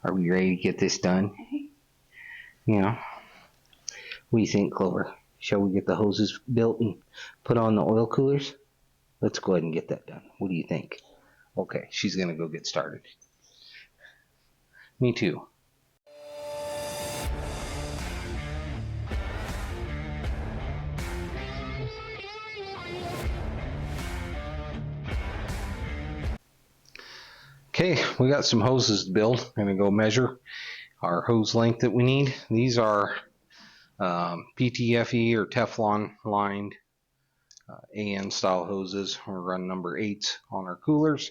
Are we ready to get this done? You know, what do you think, Clover? Shall we get the hoses built and put on the oil coolers? Let's go ahead and get that done. What do you think? Okay, she's gonna go get started. Me too. Okay, we got some hoses to build. I'm gonna go measure our hose length that we need. These are PTFE or Teflon lined AN style hoses. We're running number 8s on our coolers.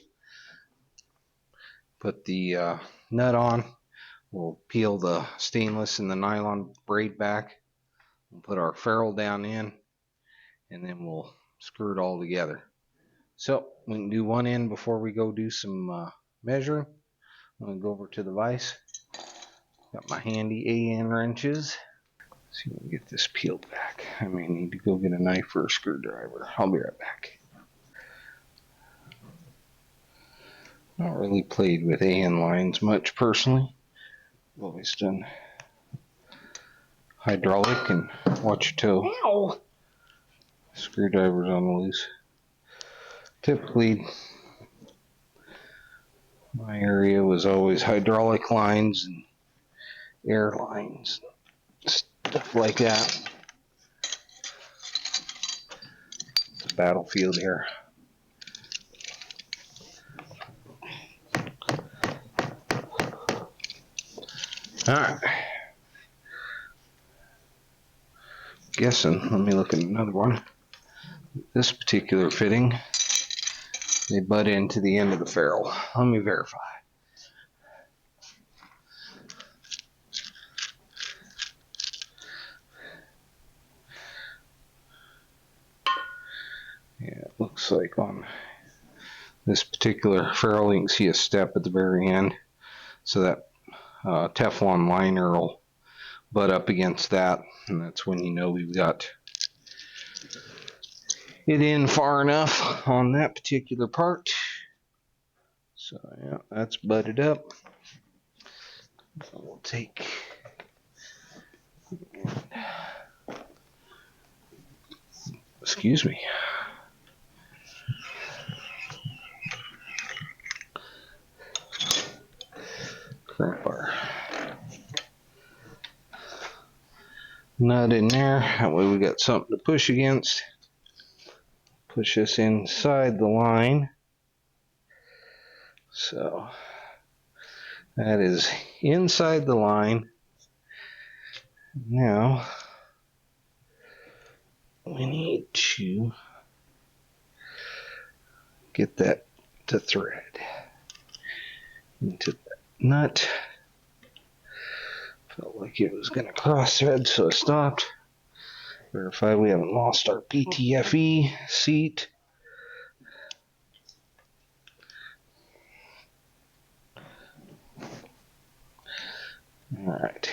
Put the nut on. We'll peel the stainless and the nylon braid back. We'll put our ferrule down in, and then we'll screw it all together. So we can do one end before we go do some measuring. I'm going to go over to the vise. Got my handy AN wrenches. Let's see if we can get this peeled back. I may need to go get a knife or a screwdriver. I'll be right back. Not really played with AN lines much personally. I've always done hydraulic and watch your toe. Ow! Screwdriver's on the loose. Typically, my area was always hydraulic lines and air lines, stuff like that. It's a battlefield here. Alright. Guessing, let me look at another one. This particular fitting, they butt into the end of the ferrule. Let me verify. Yeah, it looks like on this particular ferrule you can see a step at the very end. So that Teflon liner will butt up against that, and that's when you know we've got it in far enough on that particular part. So yeah, that's butted up. So we'll take excuse me. Crimp our nut in there. That way we got something to push against. Push this inside the line. So that is inside the line. Now we need to get that to thread into that nut. Felt like it was going to cross thread, so I stopped. Verify we haven't lost our PTFE seat. Alright.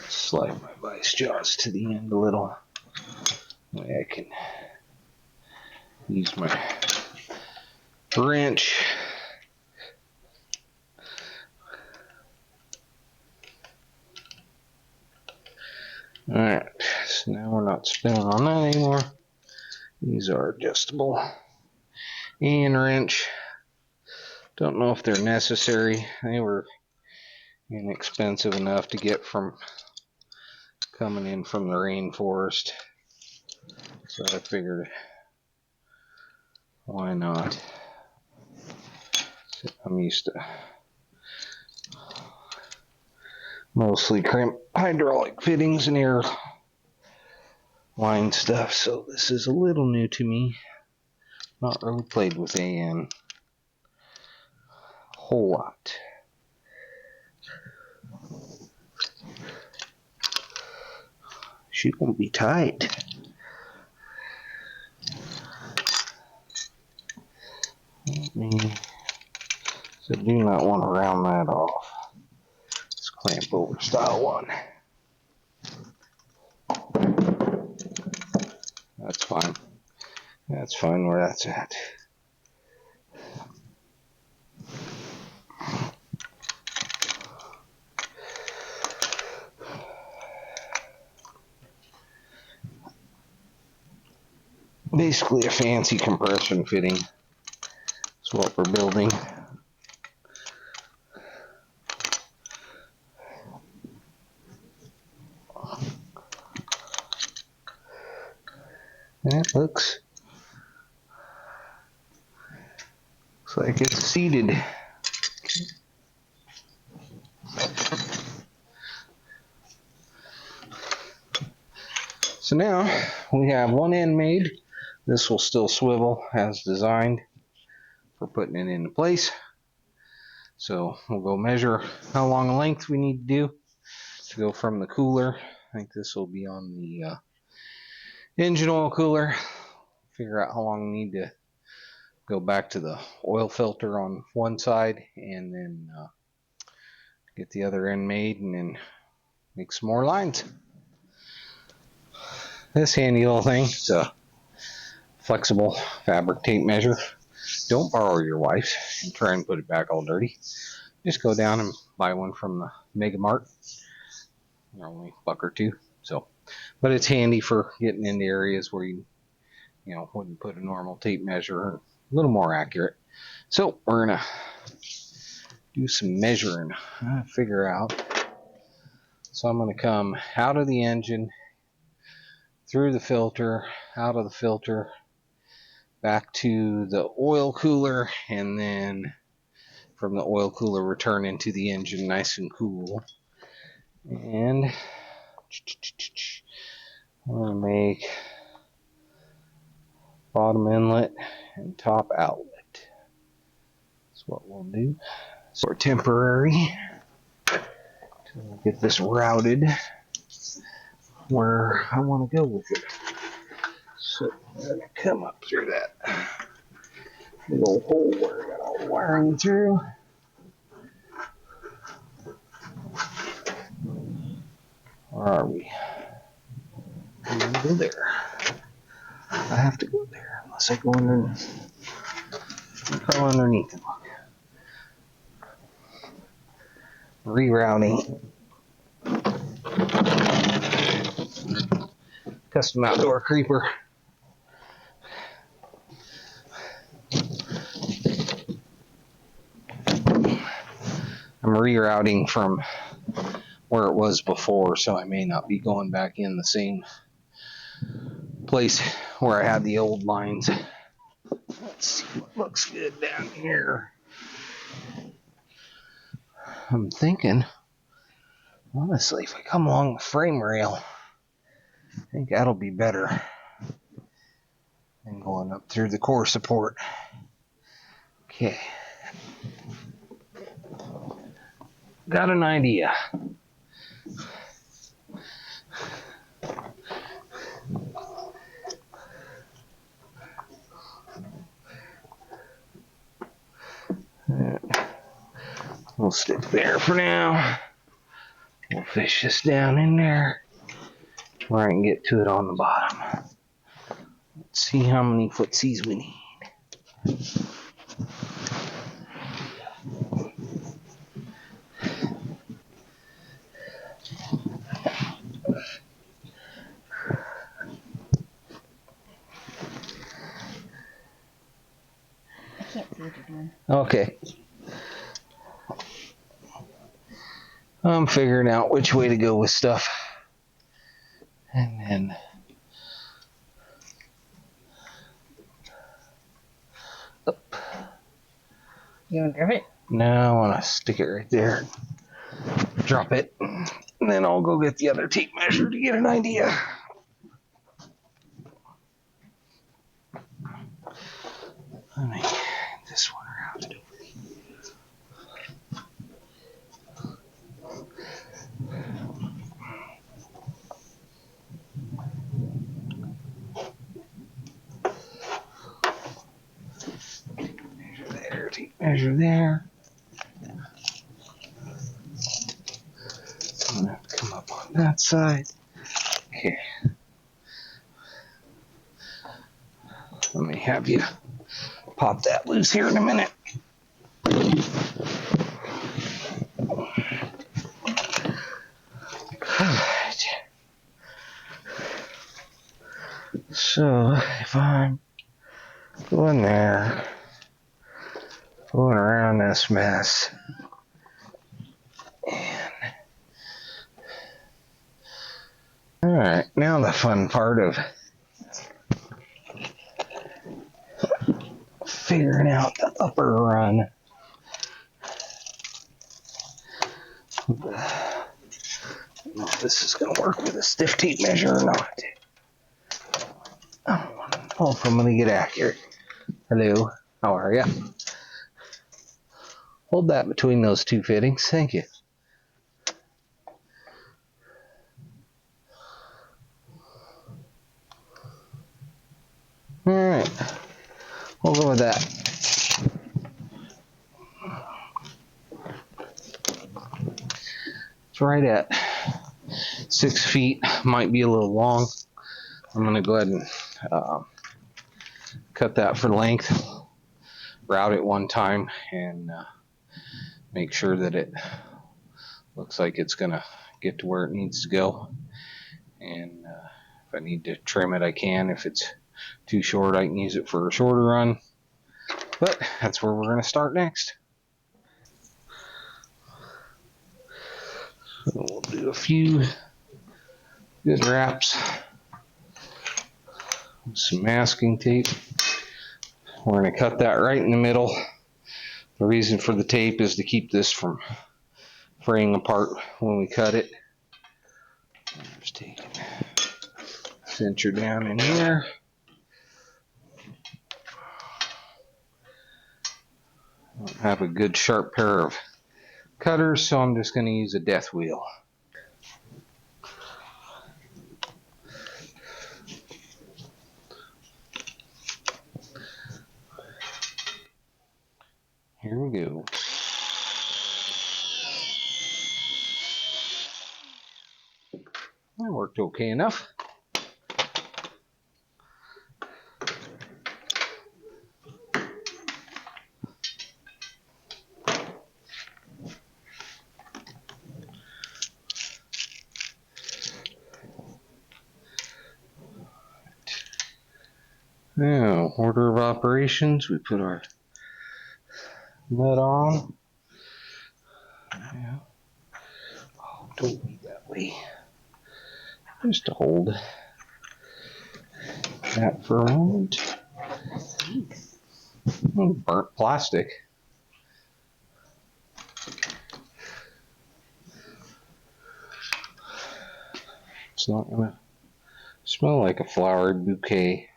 Slide my vice jaws to the end a little. That way I can use my wrench. Alright, so now we're not spinning on that anymore. These are adjustable. And wrench. Don't know if they're necessary. They were inexpensive enough to get from coming in from the rainforest. So I figured, why not? So I'm used to mostly crimp hydraulic fittings and air line stuff, so this is a little new to me. Not really played with AN a whole lot. She won't be tight. So do not want to round that off. Let's clamp over style one. That's fine. That's fine where that's at. basically a fancy compression fitting. That's what we're building. That looks like it's seated. So now we have one end made. This will still swivel as designed for putting it into place. So we'll go measure how long a length we need to do to go from the cooler. I think this will be on the engine oil cooler. Figure out how long we need to go back to the oil filter on one side, and then get the other end made, and then make some more lines. This handy little thing, it's a flexible fabric tape measure. Don't borrow your wife's and try and put it back all dirty. Just go down and buy one from the Mega Mart. They're only $1 or $2. So, but it's handy for getting into areas where you wouldn't put a normal tape measure. A little more accurate. So we're gonna do some measuring. Figure out. So I'm gonna come out of the engine, through the filter, out of the filter, back to the oil cooler, and then from the oil cooler return into the engine nice and cool. And I'm going to make bottom inlet and top outlet. That's what we'll do. So we're temporary till we get this routed where I want to go with it. So I'm going to come up through that big old hole where I got all the wiring through. Where are we? I'm going to go there. I have to go there unless I go underneath. I'll go underneath and look. Rerouting. Custom outdoor creeper. I'm rerouting from where it was before, so I may not be going back in the same place where I had the old lines. Let's see what looks good down here. I'm thinking, honestly, if I come along the frame rail, I think that'll be better than going up through the core support. Okay. Got an idea. We'll stick there for now. We'll fish this down in there where I can get to it on the bottom. Let's see how many footsies we need. I can't see what you're doing. Okay. I'm figuring out which way to go with stuff. And then up. You want to grab it? No, I want to stick it right there. Drop it. And then I'll go get the other tape measure to get an idea. Let me get this one around it over. Measure there. I'm gonna have to come up on that side. Okay. Let me have you pop that loose here in a minute. Alright. So if I'm going there, going around this mess, and alright, now the fun part of figuring out the upper run. I don't know if this is going to work with a stiff tape measure or not. I don't know if I'm going to get accurate. Hello, how are ya? Hold that between those two fittings, thank you. Alright, we'll go with that. It's right at 6 feet, might be a little long. I'm going to go ahead and cut that for length, route it one time, and make sure that it looks like it's going to get to where it needs to go. And if I need to trim it, I can. If it's too short, I can use it for a shorter run. But that's where we're going to start next. So we'll do a few good wraps with some masking tape. We're going to cut that right in the middle. The reason for the tape is to keep this from fraying apart when we cut it. Just take it, cinch her down in here. I don't have a good sharp pair of cutters, so I'm just going to use a death wheel. Here we go. That worked okay enough. Now, order of operations, we put our nut on. Yeah. Oh, don't be that way. Just to hold that for a moment. Oh, burnt plastic. It's not gonna smell like a flowery bouquet.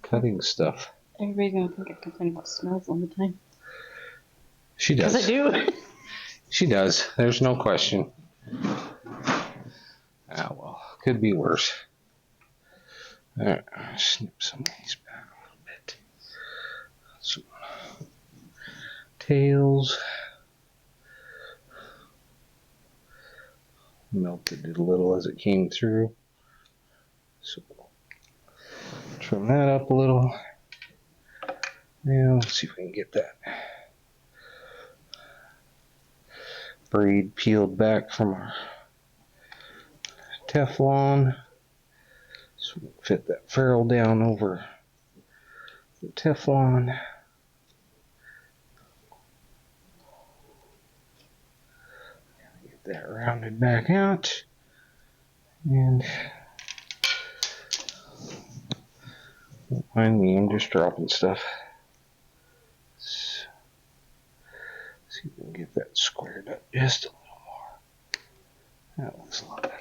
Cutting stuff. Everybody's gonna think I complain about smells all the time. She does. Because I do. She does. There's no question. Ah, well, could be worse. Alright, snip some of these back a little bit. Some tails. Melted it a little as it came through. So trim that up a little. Now, let's see if we can get that braid peeled back from our Teflon. So we can fit that ferrule down over the Teflon. Get that rounded back out. And don't mind me, I'm just dropping stuff. Let's see if we can get that squared up just a little more. That looks a lot better.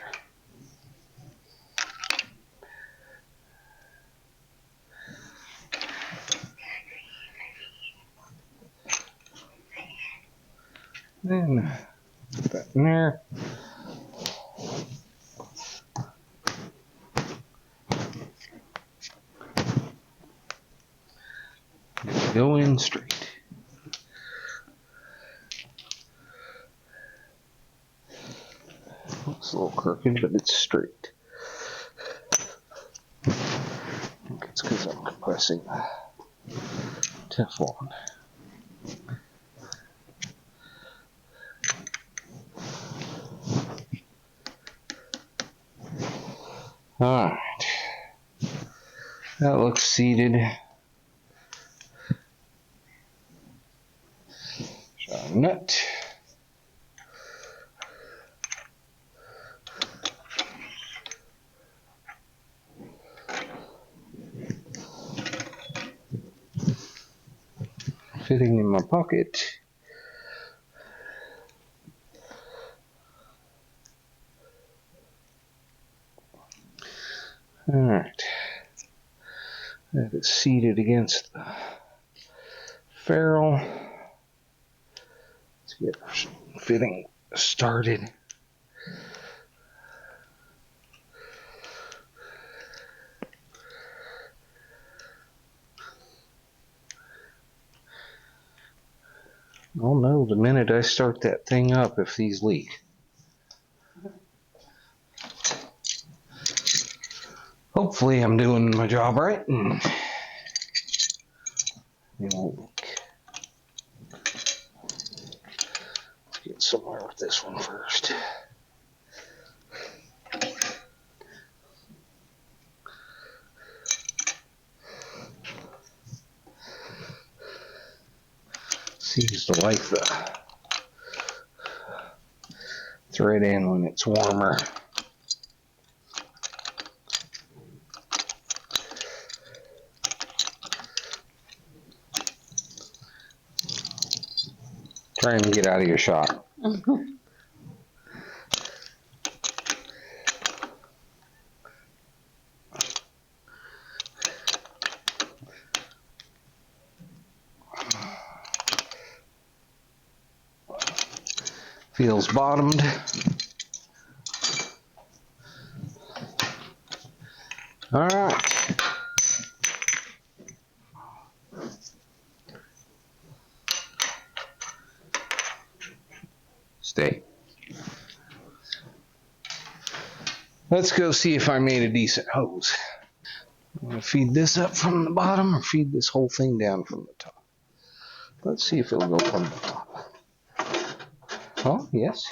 Then put that in there. Go in straight. Looks a little crooked, but it's straight. I think it's because I'm compressing the Teflon. Alright. That looks seated. Nut. Fitting in my pocket. Alright. That is seated against the ferrule. Let's get fitting started. I'll know the minute I start that thing up if these leak. Hopefully I'm doing my job right and they won't leak. Let's get somewhere with this one first. Seems to like the thread in when it's warmer. Trying to get out of your shot. Feels bottomed. All right. Stay. Let's go see if I made a decent hose. I'm going to feed this up from the bottom or feed this whole thing down from the top. Let's see if it'll go from the top. Oh, yes.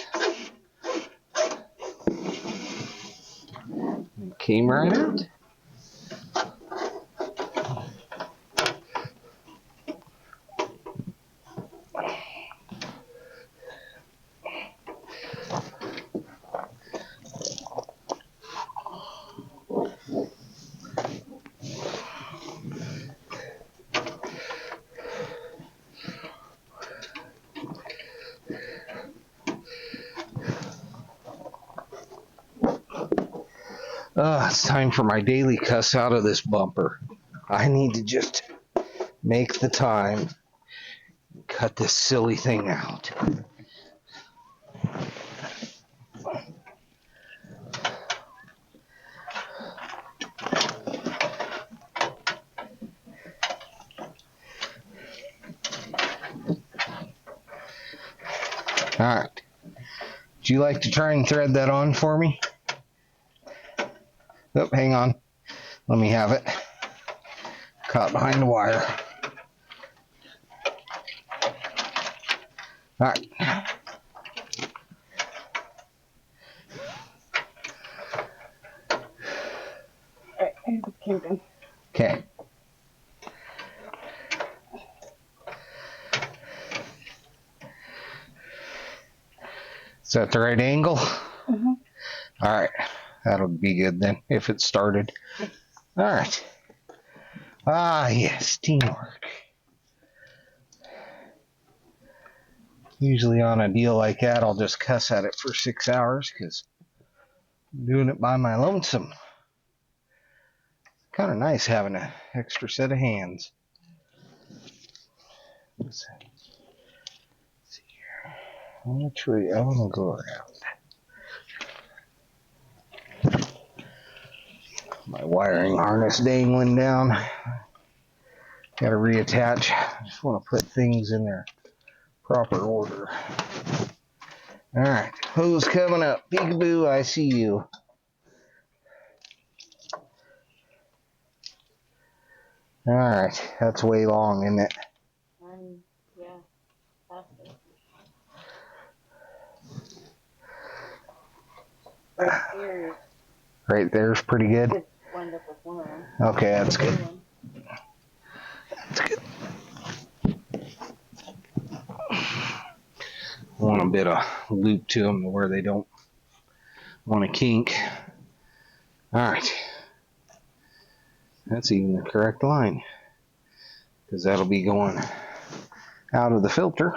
It came right out. It's time for my daily cuss out of this bumper. I need to just make the time and cut this silly thing out. Alright. Would you like to try and thread that on for me? Oh, hang on. Let me have it. Caught behind the wire. Alright. Alright, here's the kingdom. Okay. Is that the right angle? Mm-hmm. Alright. That'll be good then, if it started. Alright. Ah, yes, teamwork. Usually on a deal like that, I'll just cuss at it for 6 hours because I'm doing it by my lonesome. Kind of nice having an extra set of hands. Let's see here. I'm going to go around. My wiring harness dangling down. Got to reattach. I just want to put things in their proper order. Alright, hose coming up. Peekaboo, I see you. Alright, that's way long, isn't it? Yeah, faster. Ears. Right there's pretty good. Just wind up with one of them. Okay, that's good. That's good. Want a bit of loop to them where they don't want to kink. Alright. That's even the correct line. Because that'll be going out of the filter.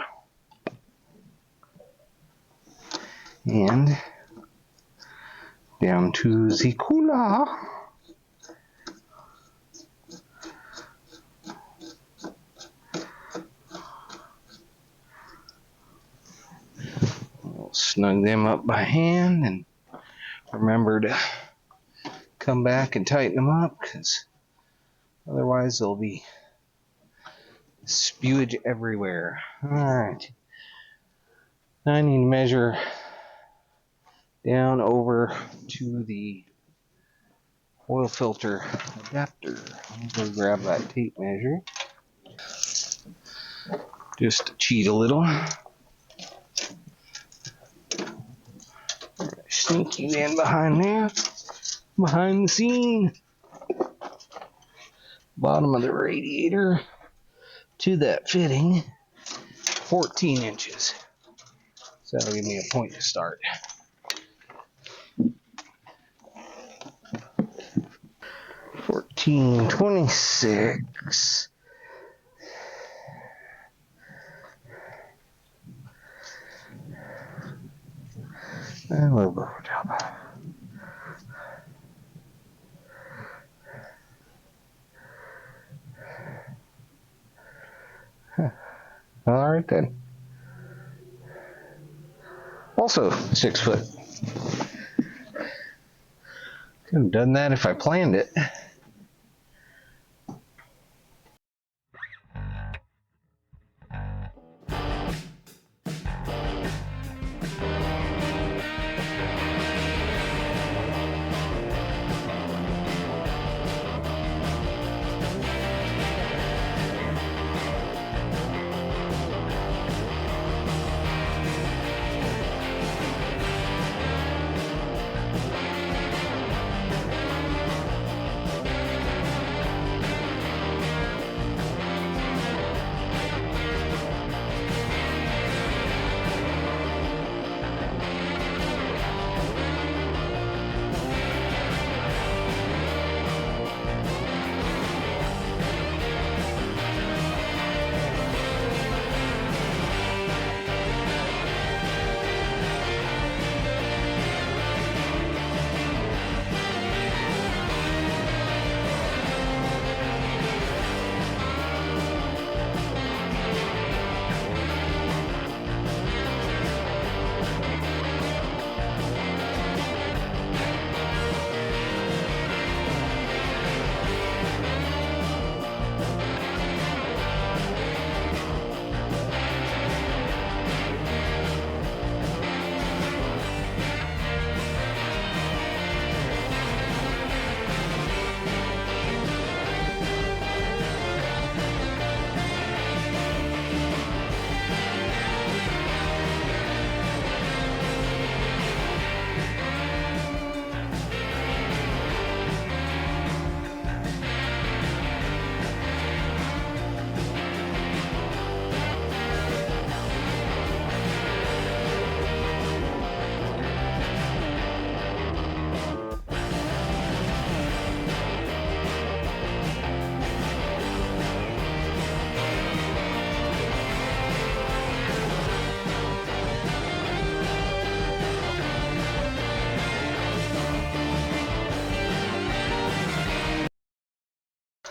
And down to the cooler. We'll snug them up by hand and remember to come back and tighten them up, because otherwise there'll be spewage everywhere. Alright. Now I need to measure down over to the oil filter adapter. I'm going to grab that tape measure. Just to cheat a little. Sneak you in behind there. Behind the scene. Bottom of the radiator to that fitting. 14 inches. So that'll give me a point to start. 1426. And a little bit over top. Alright then. Also 6 foot. Could have done that if I planned it.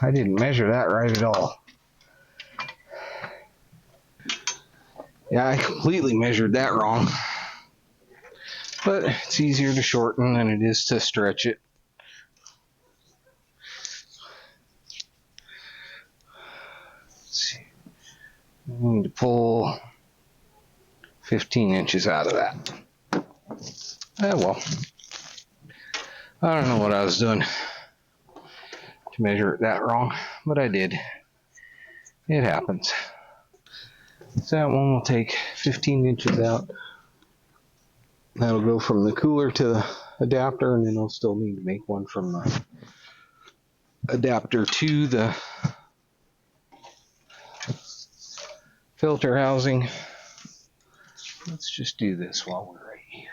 I didn't measure that right at all. Yeah, I completely measured that wrong. But it's easier to shorten than it is to stretch it. Let's see. I need to pull 15 inches out of that. Oh well. I don't know what I was doing to measure it that wrong, but I did. It happens. So that one will take 15 inches out. That'll go from the cooler to the adapter, and then I'll still need to make one from the adapter to the filter housing. Let's just do this while we're right here.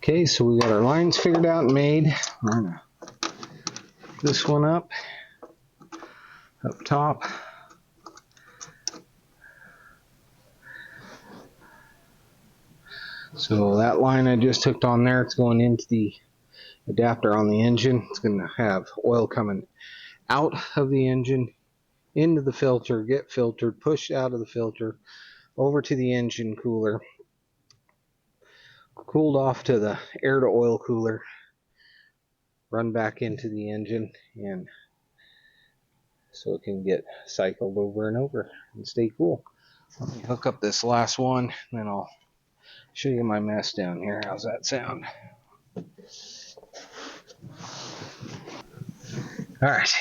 Okay, so we got our lines figured out and made. We're gonna hook this one up top. So that line I just hooked on there, it's going into the adapter on the engine. It's going to have oil coming out of the engine, into the filter, get filtered, pushed out of the filter, over to the engine cooler, cooled off to the air to oil cooler, run back into the engine, and so it can get cycled over and over and stay cool. Let me hook up this last one, and then I'll show you my mess down here. How's that sound? All right.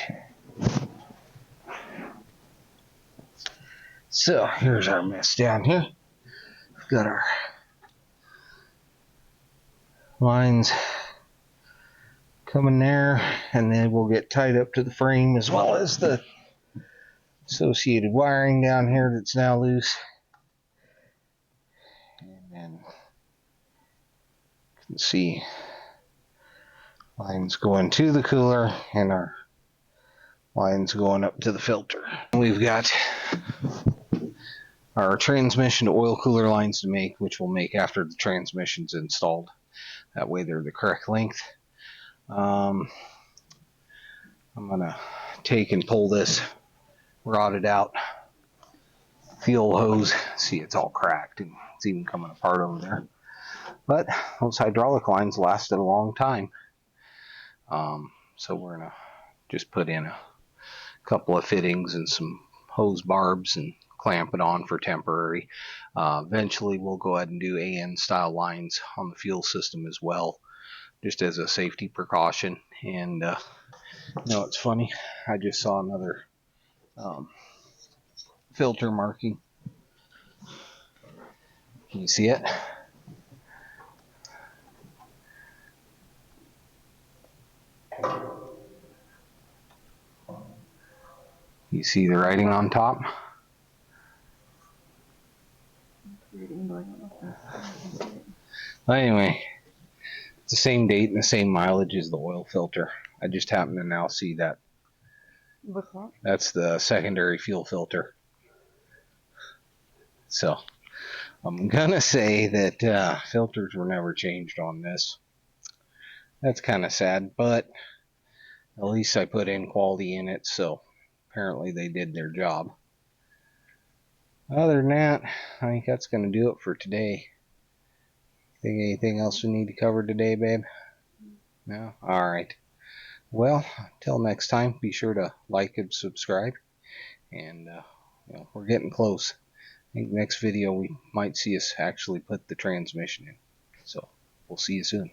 So here's our mess down here. We've got our lines coming there, and then we'll get tied up to the frame, as well as the associated wiring down here that's now loose. And then you can see lines going to the cooler and our lines going up to the filter. We've got our transmission to oil cooler lines to make, which we'll make after the transmission's installed. That way they're the correct length. I'm gonna take and pull this rotted out fuel hose. See, it's all cracked and it's even coming apart over there. But those hydraulic lines lasted a long time. So we're gonna just put in a couple of fittings and some hose barbs and clamp it on for temporary. Eventually we'll go ahead and do AN style lines on the fuel system as well, just as a safety precaution. And you know, it's funny, I just saw another filter marking. Can you see it? You see the writing on top? Well, anyway, it's the same date and the same mileage as the oil filter. I just happen to now see that. What's that? That's the secondary fuel filter. So I'm gonna say that filters were never changed on this. That's kind of sad, but at least I put in quality in it, so apparently they did their job. Other than that, I think that's going to do it for today. Think anything else we need to cover today, babe? No? Alright. Well, until next time, be sure to like and subscribe. And you know, we're getting close. I think next video we might see us actually put the transmission in. So, we'll see you soon.